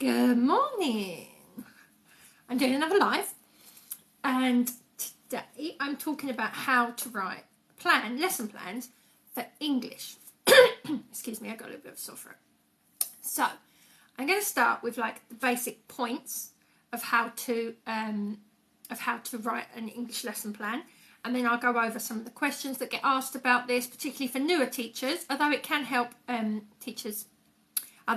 Good morning. I'm doing another live, and today I'm talking about how to write lesson plans for English. Excuse me, I got a little bit of a sore throat. So I'm going to start with like the basic points of how to write an English lesson plan, and then I'll go over some of the questions that get asked about this, particularly for newer teachers, although it can help other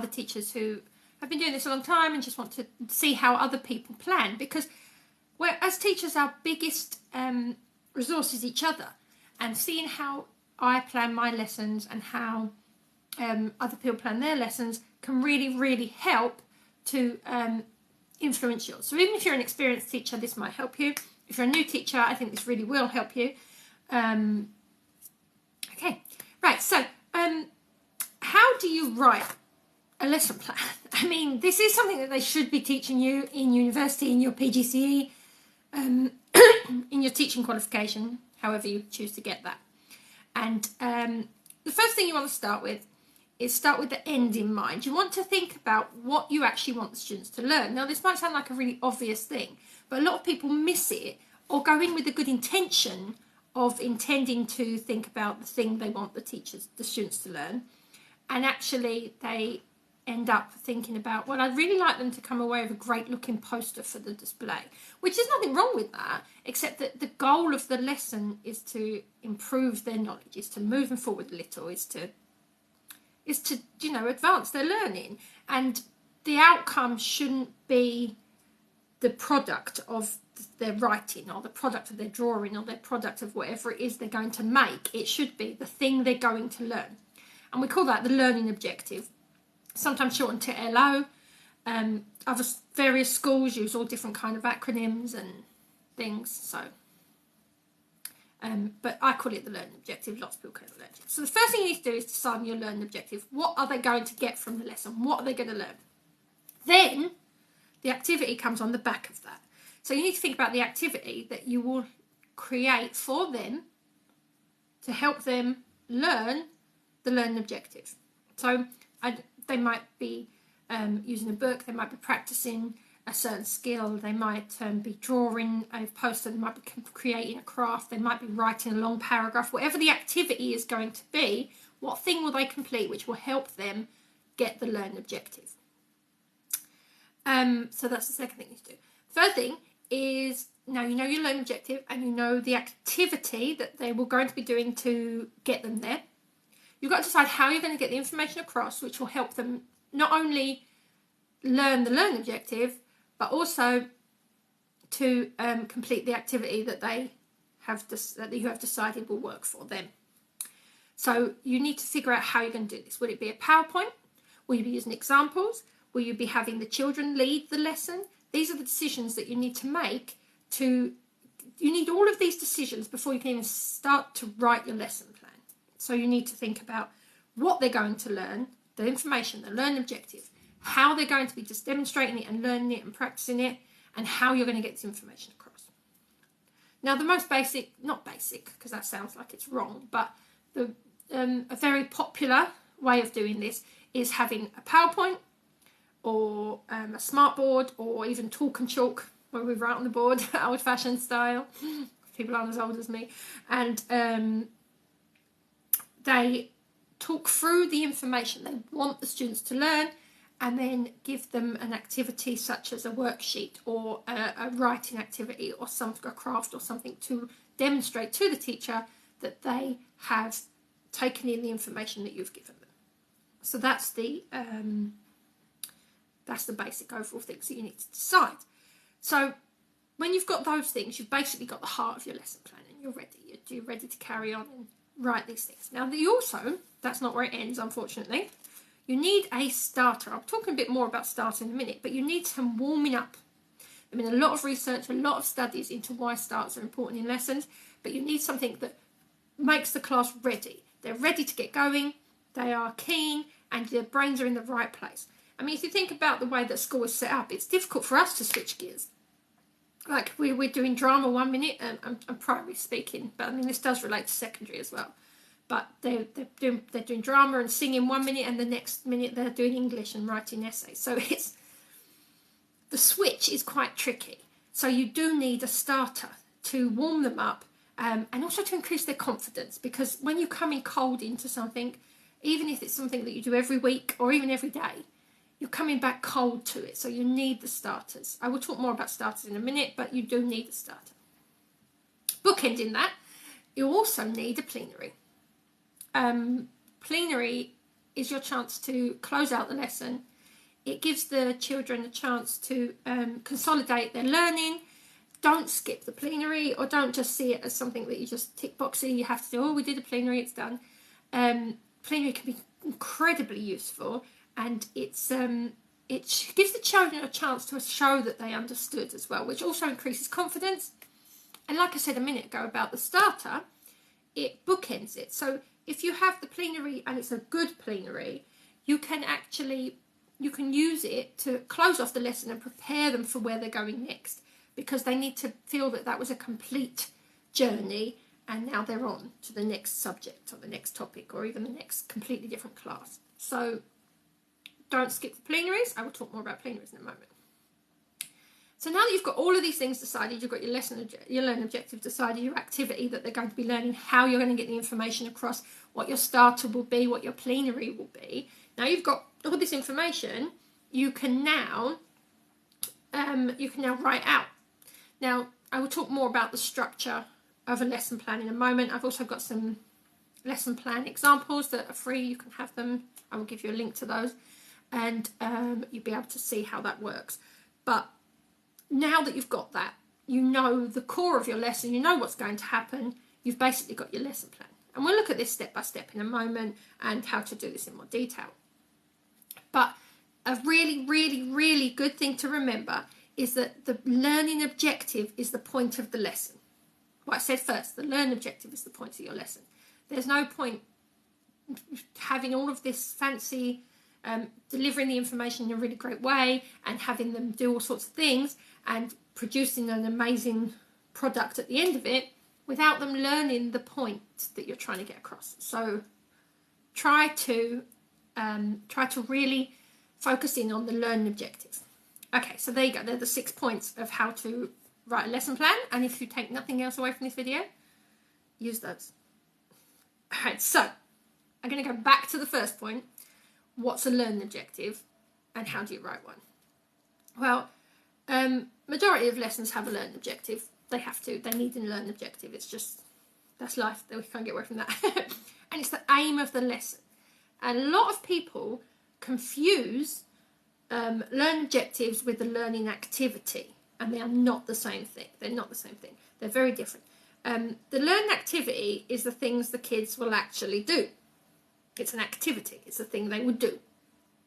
teachers who have been doing this a long time and just want to see how other people plan, because as teachers our biggest resource is each other, and seeing how I plan my lessons and how other people plan their lessons can really help to influence yours. So even if you're an experienced teacher, this might help you. If you're a new teacher, I think this really will help you. Okay, right, so how do you write a lesson plan? I mean, this is something that they should be teaching you in university, in your PGCE, in your teaching qualification, however you choose to get that. And the first thing you want to start with is the end in mind. You want to think about what you actually want the students to learn. Now, this might sound like a really obvious thing, but a lot of people miss it, or go in with a good intention of intending to think about the thing they want the students to learn, and actually they end up thinking about, well, I'd really like them to come away with a great looking poster for the display, which is nothing wrong with that, except that the goal of the lesson is to improve their knowledge, is to move them forward a little, is to advance their learning, and the outcome shouldn't be the product of their writing, or the product of their drawing, or their product of whatever it is they're going to make. It should be the thing they're going to learn, and we call that the learning objective, sometimes shortened to LO. Various schools use all different kind of acronyms and things, so but I call it the learning objective. Lots of people call it the learning objective. So the first thing you need to do is decide on your learning objective. What are they going to get from the lesson? What are they going to learn? Then the activity comes on the back of that. So you need to think about the activity that you will create for them to help them learn the learning objective. So they might be using a book, they might be practicing a certain skill, they might be drawing a poster, they might be creating a craft, they might be writing a long paragraph. Whatever the activity is going to be, what thing will they complete which will help them get the learning objective? So that's the second thing you do. Third thing is, now you know your learning objective and you know the activity that they were going to be doing to get them there. You've got to decide how you're going to get the information across, which will help them not only learn the learning objective, but also to complete the activity that you have decided will work for them. So you need to figure out how you're going to do this. Will it be a PowerPoint? Will you be using examples? Will you be having the children lead the lesson? These are the decisions that you need to make. You need all of these decisions before you can even start to write your lesson plan. So you need to think about what they're going to learn, the information, the learning objective, how they're going to be just demonstrating it and learning it and practicing it, and how you're going to get this information across. Now, the most basic, not basic because that sounds like it's wrong, but a very popular way of doing this is having a PowerPoint or a smartboard, or even talk and chalk where we write on the board, old-fashioned style. People aren't as old as me. And they talk through the information they want the students to learn, and then give them an activity such as a worksheet or a writing activity or a craft or something to demonstrate to the teacher that they have taken in the information that you've given them. So that's the basic overall things that you need to decide. So when you've got those things, you've basically got the heart of your lesson plan, and you're ready. You're ready to carry on and write these things. Now, that's not where it ends, unfortunately. You need a starter. I'll talk a bit more about starter in a minute, but you need some warming up. There's been a lot of research, a lot of studies into why starters are important in lessons, but you need something that makes the class ready. They're ready to get going, they are keen, and their brains are in the right place. I mean, if you think about the way that school is set up, it's difficult for us to switch gears. Like, we're doing drama 1 minute, and I'm primary speaking, but I mean, this does relate to secondary as well. But they're doing drama and singing 1 minute, and the next minute they're doing English and writing essays. So The switch is quite tricky. So you do need a starter to warm them up, and also to increase their confidence, because when you come in cold into something, even if it's something that you do every week or even every day, you're coming back cold to it. So you need the starters. I will talk more about starters in a minute, but you do need a starter. Bookending that, you also need a plenary. Plenary is your chance to close out the lesson. It gives the children a chance to consolidate their learning. Don't skip the plenary, or don't just see it as something that you just tick boxy. You have to do, oh, we did a plenary, it's done. Plenary can be incredibly useful, and it gives the children a chance to show that they understood as well, which also increases confidence. And like I said a minute ago about the starter, it bookends it. So if you have the plenary and it's a good plenary, you can use it to close off the lesson and prepare them for where they're going next, because they need to feel that that was a complete journey, and now they're on to the next subject or the next topic or even the next completely different class. So don't skip the plenaries. I will talk more about plenaries in a moment. So now that you've got all of these things decided, you've got your learning objective decided, your activity that they're going to be learning, how you're going to get the information across, what your starter will be, what your plenary will be. Now you've got all this information, you can now write out. Now, I will talk more about the structure of a lesson plan in a moment. I've also got some lesson plan examples that are free. You can have them. I will give you a link to those, and you'll be able to see how that works. But now that you've got that, you know the core of your lesson, you know what's going to happen, you've basically got your lesson plan. And we'll look at this step by step in a moment and how to do this in more detail. But a really, really, really good thing to remember is that the learning objective is the point of the lesson. What I said first, the learning objective is the point of your lesson. There's no point having all of this fancy delivering the information in a really great way and having them do all sorts of things and producing an amazing product at the end of it without them learning the point that you're trying to get across. So try to really focus in on the learning objective. Okay, so there you go. They're the 6 points of how to write a lesson plan. And if you take nothing else away from this video, use those. All right, so I'm going to go back to the first point. What's a learning objective and how do you write one? Well, majority of lessons have a learning objective. They have to. They need a learning objective. It's just, that's life. We can't get away from that. And it's the aim of the lesson. And a lot of people confuse learning objectives with the learning activity, and they are not the same thing. They're not the same thing. They're very different. The learning activity is the things the kids will actually do. It's an activity. It's a thing they would do.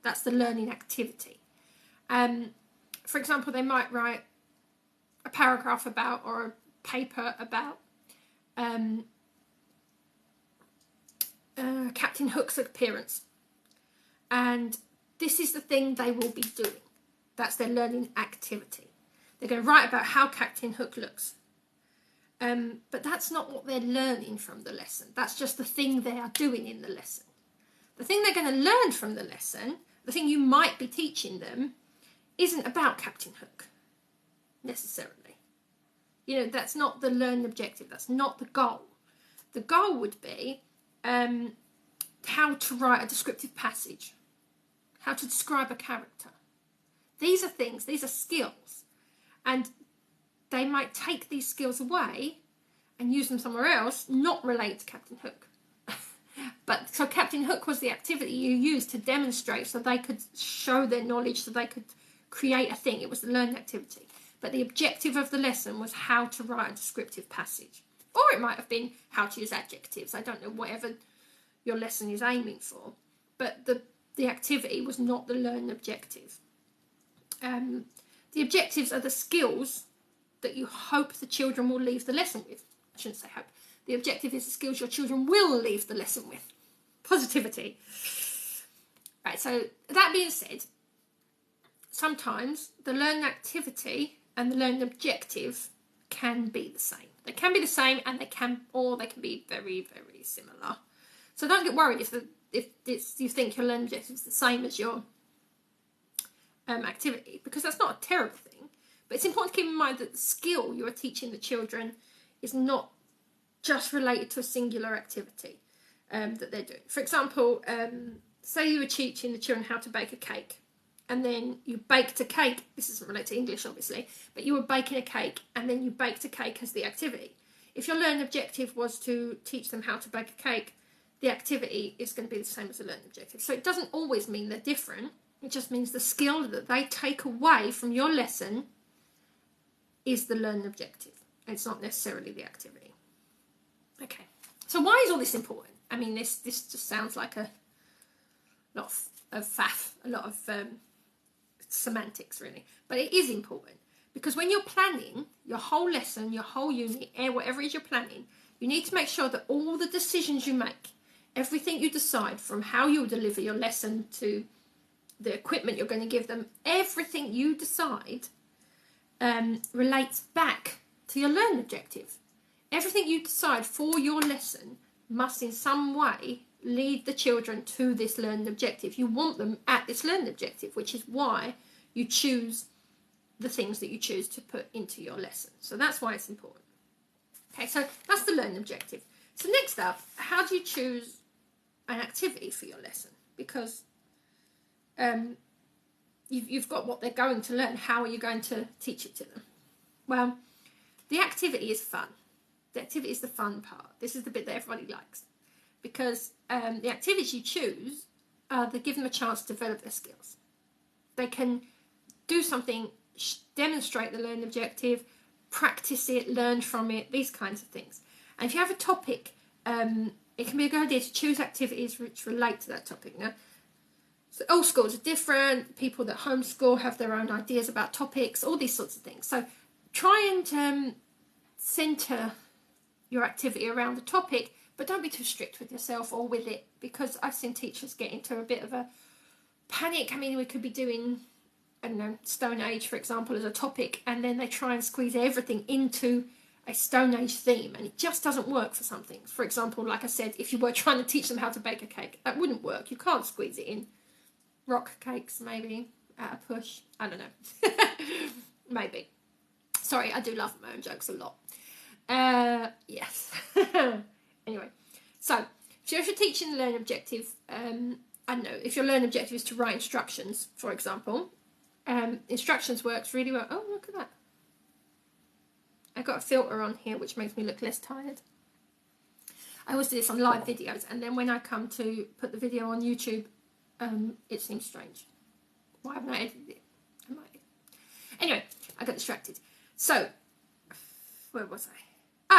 That's the learning activity. For example, they might write a paragraph about, or a paper about Captain Hook's appearance. And this is the thing they will be doing. That's their learning activity. They're going to write about how Captain Hook looks. But that's not what they're learning from the lesson. That's just the thing they are doing in the lesson. The thing they're going to learn from the lesson, the thing you might be teaching them, isn't about Captain Hook, necessarily. You know, that's not the learning objective. That's not the goal. The goal would be how to write a descriptive passage, how to describe a character. These are things, these are skills. And they might take these skills away and use them somewhere else, not relate to Captain Hook. But so Captain Hook was the activity you used to demonstrate, so they could show their knowledge, so they could create a thing. It was the learning activity. But the objective of the lesson was how to write a descriptive passage. Or it might have been how to use adjectives. I don't know, whatever your lesson is aiming for. But the activity was not the learning objective. The objectives are the skills that you hope the children will leave the lesson with. I shouldn't say hope. The objective is the skills your children will leave the lesson with. Positivity. Right, so that being said, sometimes the learning activity and the learning objective can be the same. They can be the same, and they can be very, very similar. So don't get worried if you think your learning objective is the same as your activity, because that's not a terrible thing. But it's important to keep in mind that the skill you are teaching the children is not just related to a singular activity that they're doing. For example, say you were teaching the children how to bake a cake, and then you baked a cake. This isn't related to English, obviously, but you were baking a cake, and then you baked a cake as the activity. If your learning objective was to teach them how to bake a cake, the activity is going to be the same as the learning objective. So it doesn't always mean they're different. It just means the skill that they take away from your lesson is the learning objective. It's not necessarily the activity. Okay, so why is all this important? I mean, this just sounds like a lot of faff, a lot of semantics, really. But it is important, because when you're planning your whole lesson, your whole unit, whatever it is you're planning, you need to make sure that all the decisions you make, everything you decide, from how you'll deliver your lesson to the equipment you're going to give them, everything you decide relates back to your learning objective. Everything you decide for your lesson must in some way lead the children to this learning objective. You want them at this learning objective, which is why you choose the things that you choose to put into your lesson. So that's why it's important. Okay, so that's the learning objective. So next up, how do you choose an activity for your lesson? Because you've got what they're going to learn. How are you going to teach it to them? Well, the activity is fun. The activity is the fun part. This is the bit that everybody likes. Because the activities you choose, they give them a chance to develop their skills. They can do something, demonstrate the learning objective, practice it, learn from it, these kinds of things. And if you have a topic, it can be a good idea to choose activities which relate to that topic. Now, so all schools are different. People that homeschool have their own ideas about topics, all these sorts of things. So try and centre your activity around the topic, but don't be too strict with yourself or with it, because I've seen teachers get into a bit of a panic. I mean, we could be doing, I don't know, Stone Age, for example, as a topic, and then they try and squeeze everything into a Stone Age theme, and it just doesn't work for some things. For example, like I said, if you were trying to teach them how to bake a cake, that wouldn't work. You can't squeeze it in. Rock cakes, maybe, at a push. I don't know. Maybe. Sorry, I do laugh at my own jokes a lot. Yes. Anyway, so if you're teaching the learning objective, I don't know, if your learning objective is to write instructions, for example, instructions works really well. Oh, look at that. I've got a filter on here which makes me look less tired. I always do this on live videos, and then when I come to put the video on YouTube, it seems strange. Why haven't I edited it? I might. Anyway, I got distracted. So, where was I?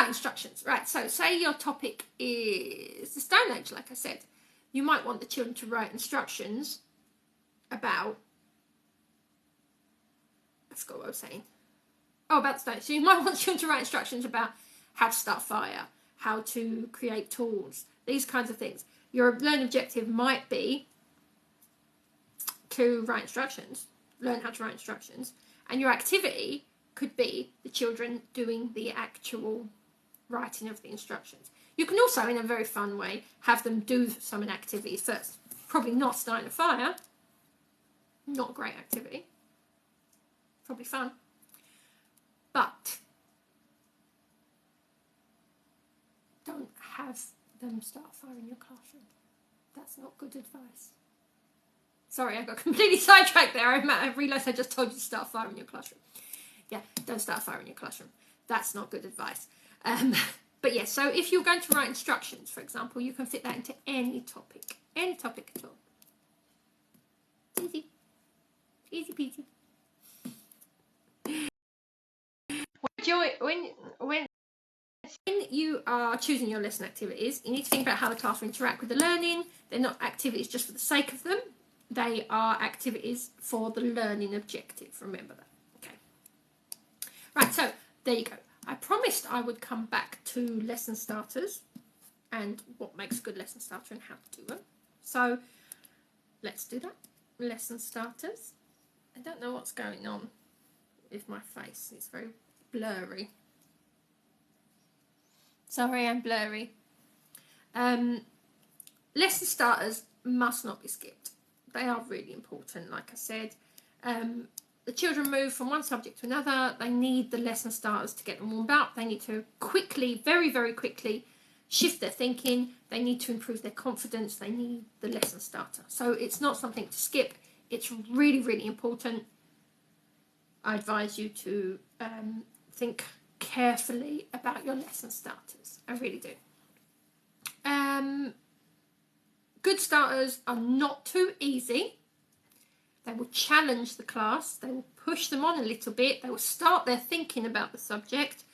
Instructions. Right, so say your topic is the Stone Age, like I said. You might want the children to write instructions about... I forgot what I was saying. Oh, about the Stone Age. So you might want children to write instructions about how to start fire, how to create tools, these kinds of things. Your learning objective might be to write instructions, learn how to write instructions, and your activity could be the children doing the actual writing of the instructions. You can also, in a very fun way, have them do some activities first. Probably not starting a fire. Not a great activity. Probably fun. But don't have them start a fire in your classroom. That's not good advice. Sorry, I got completely sidetracked there. I realised I just told you to start a fire in your classroom. Yeah, don't start a fire in your classroom. That's not good advice. But yeah, so if you're going to write instructions, for example, you can fit that into any topic at all. Easy. Easy peasy. When you are choosing your lesson activities, you need to think about how the class will interact with the learning. They're not activities just for the sake of them. They are activities for the learning objective. Remember that. Okay. Right, so there you go. I promised I would come back to lesson starters and what makes a good lesson starter and how to do them. So let's do that. Lesson starters. I don't know what's going on with my face. It's very blurry. Sorry, I'm blurry. Lesson starters must not be skipped. They are really important, like I said. The children move from one subject to another. They need the lesson starters to get them warmed up. They need to quickly, very, very quickly shift their thinking. They need to improve their confidence. They need the lesson starter. So it's not something to skip. It's really, really important. I advise you to think carefully about your lesson starters. I really do. Good starters are not too easy. They will challenge the class. They will push them on a little bit. They will start their thinking about the subject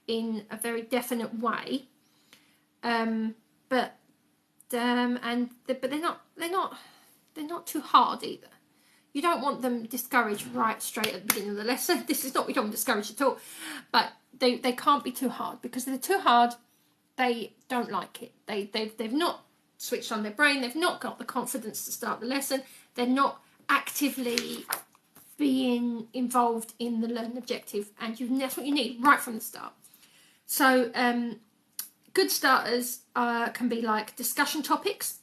in a very definite way. But they're not too hard either. You don't want them discouraged right straight at the beginning of the lesson. This is not, we don't want discouraged at all. But they can't be too hard, because if they're too hard, they don't like it. They've not switched on their brain. They've not got the confidence to start the lesson. They're not actively being involved in the learning objective, and that's what you need right from the start. So good starters can be like discussion topics,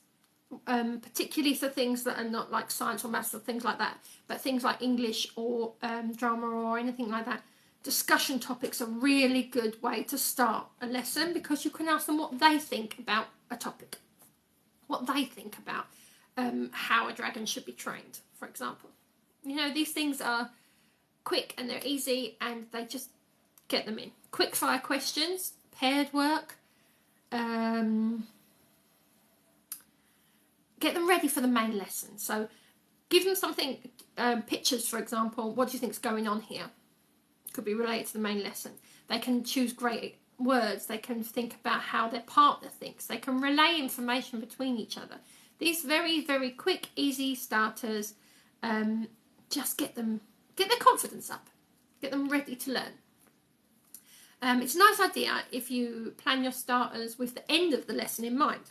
particularly for things that are not like science or maths or things like that, but things like English or drama or anything like that. Discussion topics are a really good way to start a lesson, because you can ask them what they think about a topic, what they think about how a dragon should be trained, for example. You know, these things are quick and they're easy, and they just get them in. Quick fire questions, paired work, get them ready for the main lesson. So give them something, pictures, for example. What do you think is going on here? Could be related to the main lesson. They can choose great words. They can think about how their partner thinks. They can relay information between each other. These very, very quick, easy starters, just get their confidence up. Get them ready to learn. It's a nice idea if you plan your starters with the end of the lesson in mind.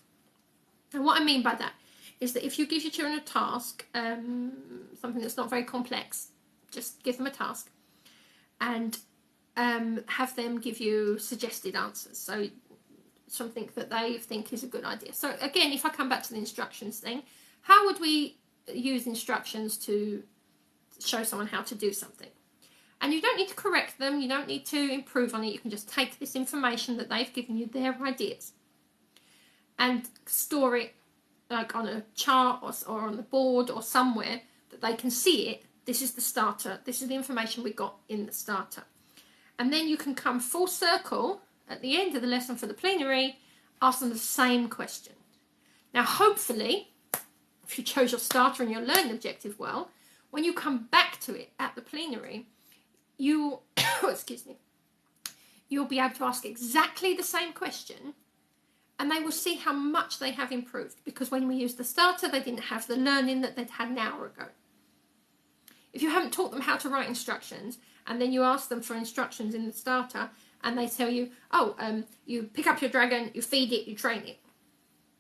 And what I mean by that is that if you give your children a task, something that's not very complex, just give them a task, and have them give you suggested answers. So something that they think is a good idea. So again, if I come back to the instructions thing, how would we use instructions to show someone how to do something? And you don't need to correct them, you don't need to improve on it, you can just take this information that they've given you, their ideas, and store it like on a chart or on the board or somewhere that they can see it. This is the starter, this is the information we got in the starter. And then you can come full circle at the end of the lesson for the plenary, ask them the same question. Now hopefully, if you chose your starter and your learning objective well, when you come back to it at the plenary, you'll be able to ask exactly the same question, and they will see how much they have improved, because when we used the starter, they didn't have the learning that they'd had an hour ago. If you haven't taught them how to write instructions, and then you ask them for instructions in the starter, and they tell you, you pick up your dragon, you feed it, you train it,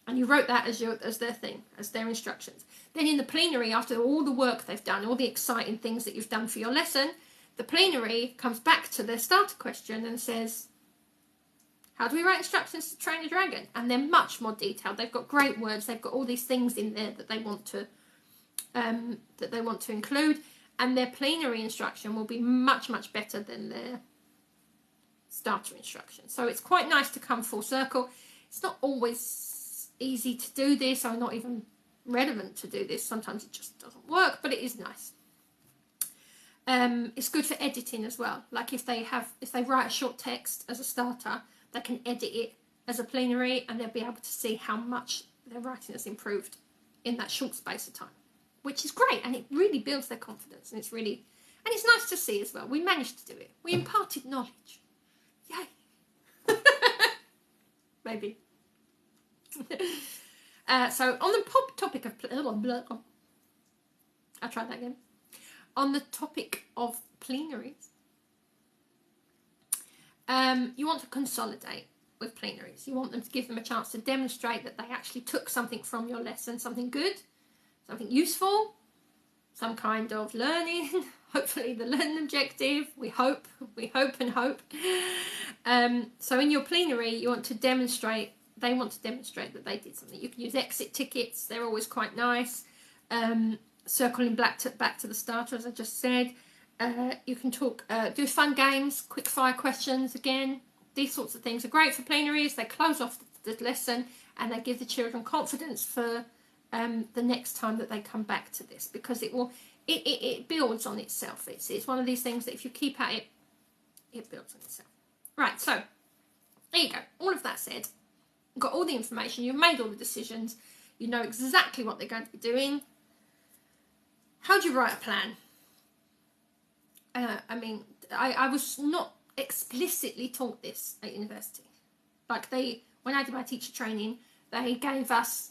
and you wrote that as their thing, as their instructions. Then in the plenary, after all the work they've done, all the exciting things that you've done for your lesson, the plenary comes back to their starter question and says, how do we write instructions to train a dragon? And they're much more detailed. They've got great words. They've got all these things in there that they want to include. And their plenary instruction will be much, much better than their starter instruction. So it's quite nice to come full circle. It's not always easy to do this, or not even relevant to do this. Sometimes it just doesn't work, but it is nice. It's good for editing as well. Like if they write a short text as a starter, they can edit it as a plenary, and they'll be able to see how much their writing has improved in that short space of time, which is great, and it really builds their confidence, and it's nice to see as well. We managed to do it. We imparted knowledge. Yay! Maybe. So on the topic of I'll try that again. On the topic of plenaries, you want to consolidate with plenaries. You want them to give them a chance to demonstrate that they actually took something from your lesson, something good, something useful, some kind of learning, hopefully the learning objective, we hope and hope. So in your plenary, they want to demonstrate that they did something. You can use exit tickets, they're always quite nice. circling back to the starter, as I just said. You can do fun games, quick fire questions again. These sorts of things are great for plenaries. They close off the lesson and they give the children confidence for the next time that they come back to this, because it builds on itself. It's one of these things that if you keep at it, it builds on itself. Right, so there you go. All of that said, you've got all the information, you've made all the decisions, you know exactly what they're going to be doing. How do you write a plan? I was not explicitly taught this at university. Like when I did my teacher training, they gave us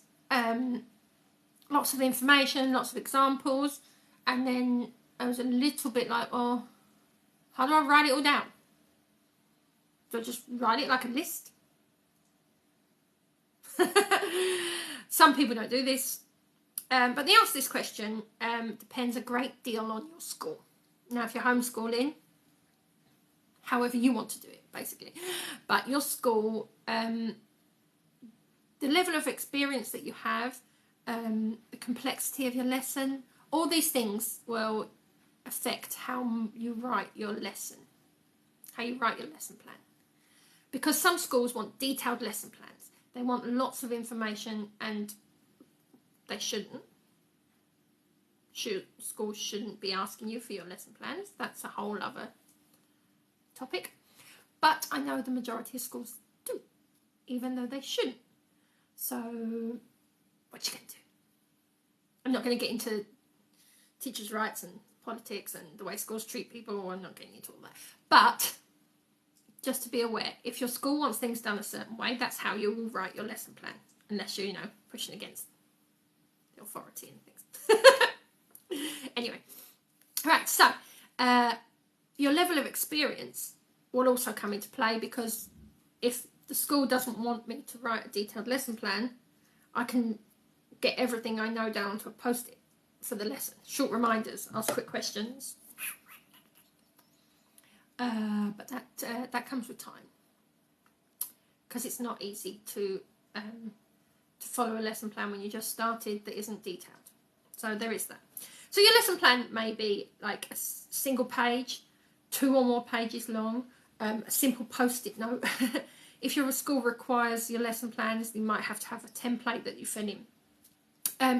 lots of information, lots of examples, and then I was a little bit like, oh, how do I write it all down? Do I just write it like a list? Some people don't do this. But the answer to this question depends a great deal on your school. Now, if you're homeschooling, however you want to do it, basically. But your school, the level of experience that you have, the complexity of your lesson, all these things will affect how you write your lesson, how you write your lesson plan. Because some schools want detailed lesson plans. They want lots of information, and they shouldn't. Schools shouldn't be asking you for your lesson plans. That's a whole other topic. But I know the majority of schools do, even though they shouldn't. So, what you going to do? I'm not going to get into teachers' rights and politics and the way schools treat people. I'm not getting into all that. But just to be aware, if your school wants things done a certain way, that's how you will write your lesson plan, unless you're, pushing against the authority and things. Anyway, right, so your level of experience will also come into play, because if the school doesn't want me to write a detailed lesson plan, I can get everything I know down onto a post-it for the lesson. Short reminders, ask quick questions. But that comes with time, because it's not easy to follow a lesson plan when you just started that isn't detailed. So there is that. So your lesson plan may be like a single page, 2 or more pages long, a simple post-it note. If your school requires your lesson plans, you might have to have a template that you fill in.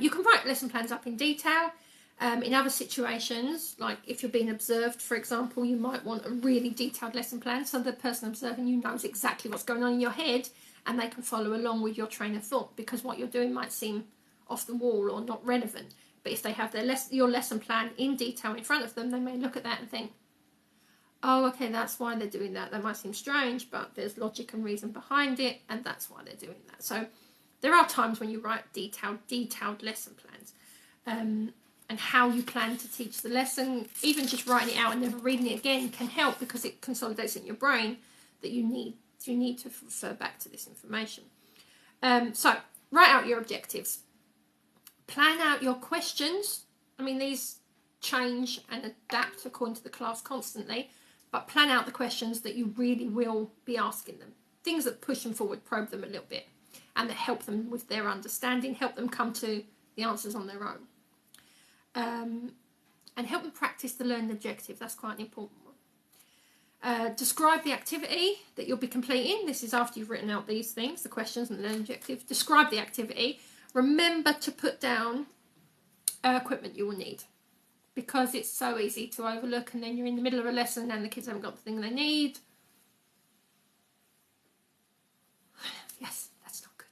You can write lesson plans up in detail. In other situations, like if you're being observed, for example, you might want a really detailed lesson plan so the person observing you knows exactly what's going on in your head and they can follow along with your train of thought, because what you're doing might seem off the wall or not relevant. But if they have your lesson plan in detail in front of them, they may look at that and think, oh, okay, that's why they're doing that. That might seem strange, but there's logic and reason behind it, and that's why they're doing that. So there are times when you write detailed lesson plans. And how you plan to teach the lesson, even just writing it out and never reading it again can help, because it consolidates it in your brain that you need to refer back to this information. So write out your objectives. Plan out your questions. I mean, these change and adapt according to the class constantly, but plan out the questions that you really will be asking them. Things that push them forward, probe them a little bit, and that help them with their understanding, help them come to the answers on their own. And help them practice the learning objective. That's quite an important one. Describe the activity that you'll be completing. This is after you've written out these things, the questions and the learning objective. Describe the activity. Remember to put down equipment you will need, because it's so easy to overlook, and then you're in the middle of a lesson and the kids haven't got the thing they need. Yes, that's not good.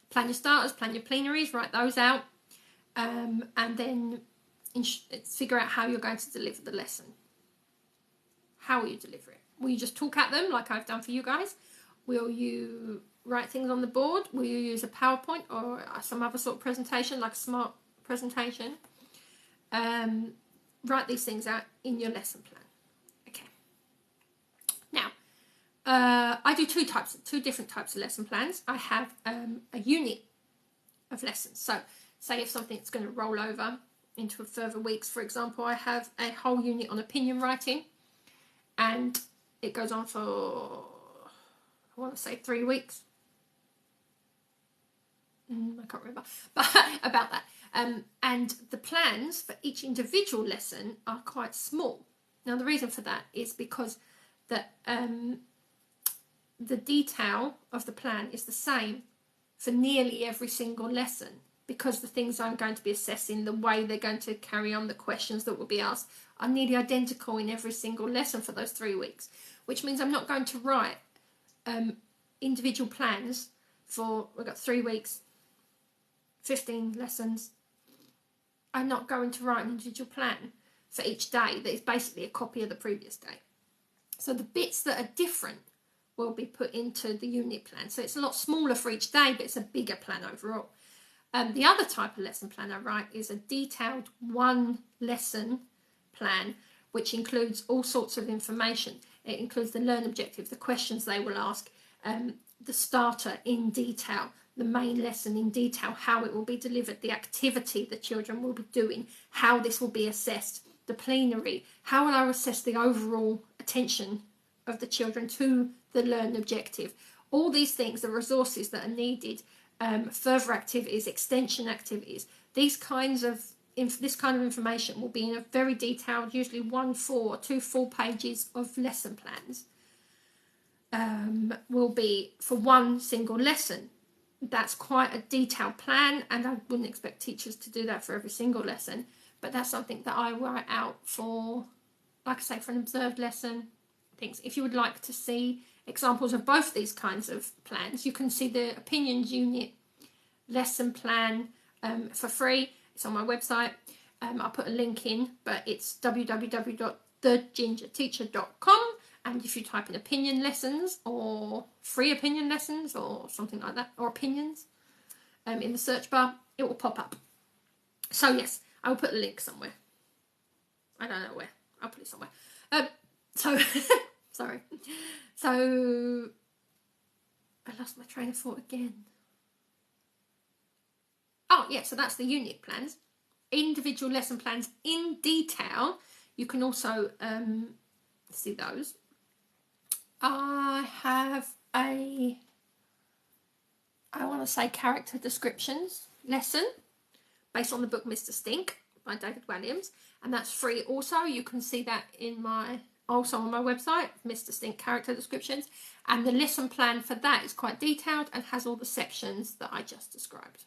Plan your starters, plan your plenaries, write those out, and then figure out how you're going to deliver the lesson. How will you deliver it? Will you just talk at them like I've done for you guys? Will you write things on the board? Will you use a PowerPoint or some other sort of presentation, like a smart presentation? Write these things out in your lesson plan. Okay. Now, I do two different types of lesson plans. I have a unit of lessons. So, say if something's going to roll over into further weeks, for example, I have a whole unit on opinion writing, and it goes on for, I want to say 3 weeks. I can't remember, but about that. And the plans for each individual lesson are quite small. Now, the reason for that is because the detail of the plan is the same for nearly every single lesson, because the things I'm going to be assessing, the way they're going to carry on, the questions that will be asked, are nearly identical in every single lesson for those 3 weeks, which means I'm not going to write individual plans for, we've got 3 weeks, 15 lessons. I'm not going to write an individual plan for each day that is basically a copy of the previous day. So the bits that are different will be put into the unit plan. So it's a lot smaller for each day, but it's a bigger plan overall. The other type of lesson plan I write is a detailed 1 lesson plan, which includes all sorts of information. It includes the learn objective, the questions they will ask, the starter in detail, the main lesson in detail, how it will be delivered, the activity the children will be doing, how this will be assessed, the plenary, how will I assess the overall attention of the children to the learn objective. All these things, the resources that are needed, further activities, extension activities, this kind of information will be in a very detailed, usually 1 full or 2 full pages of lesson plans, will be for 1 single lesson. That's quite a detailed plan, and I wouldn't expect teachers to do that for every single lesson, but that's something that I write out for, like I say, for an observed lesson, things. If you would like to see examples of both these kinds of plans, you can see the opinions unit lesson plan for free. It's on my website. I'll put a link in, but it's www.thegingerteacher.com, and if you type in opinion lessons or free opinion lessons or something like that, or opinions in the search bar, it will pop up. So yes, I will put a link somewhere. I don't know where. I'll put it somewhere. So sorry. So I lost my train of thought again. Oh yeah, so that's the unit plans. Individual lesson plans in detail. You can also see those. I have I want to say character descriptions lesson based on the book Mr. Stink by David Walliams, and that's free also. You can see that also on my website, Mr. Stink character descriptions, and the lesson plan for that is quite detailed and has all the sections that I just described.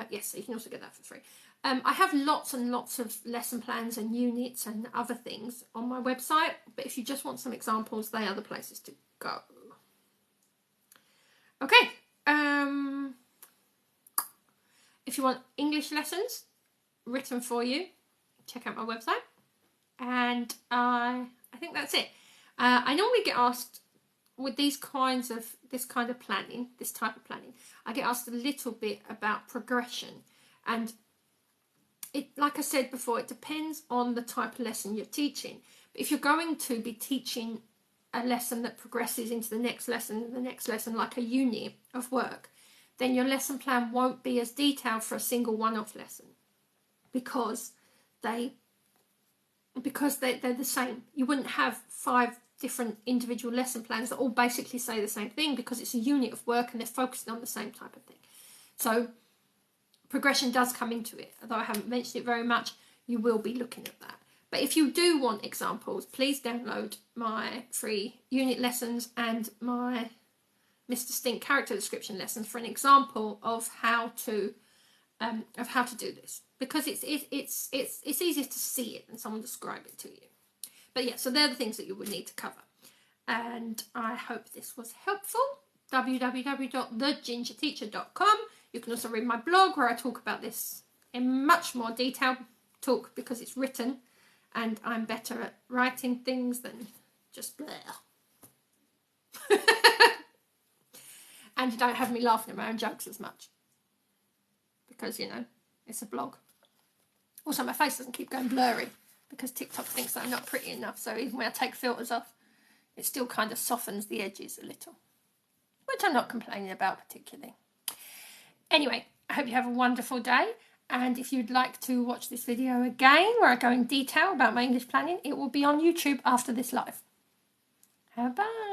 Yes, so you can also get that for free. I have lots and lots of lesson plans and units and other things on my website, but if you just want some examples, they are the places to go. Okay. If you want English lessons written for you, check out my website. And I think that's it. I normally get asked with this kind of planning, this type of planning, I get asked a little bit about progression. And it, like I said before, it depends on the type of lesson you're teaching. But if you're going to be teaching a lesson that progresses into the next lesson, like a unit of work, then your lesson plan won't be as detailed for a single one-off lesson, because they're the same. You wouldn't have 5 different individual lesson plans that all basically say the same thing, because it's a unit of work and they're focusing on the same type of thing. So progression does come into it. Although I haven't mentioned it very much, you will be looking at that. But if you do want examples, please download my free unit lessons and my Mr. Stink character description lessons for an example of how to do this, because it's easier to see it than someone describe it to you. But yeah, so they're the things that you would need to cover. And I hope this was helpful. www.thegingerteacher.com. You can also read my blog where I talk about this in much more detail, because it's written and I'm better at writing things than just blah. And you don't have me laughing at my own jokes as much, because, it's a blog. Also, my face doesn't keep going blurry, because TikTok thinks that I'm not pretty enough, so even when I take filters off, it still kind of softens the edges a little, which I'm not complaining about particularly. Anyway, I hope you have a wonderful day, and if you'd like to watch this video again, where I go in detail about my English planning, it will be on YouTube after this live. Bye-bye.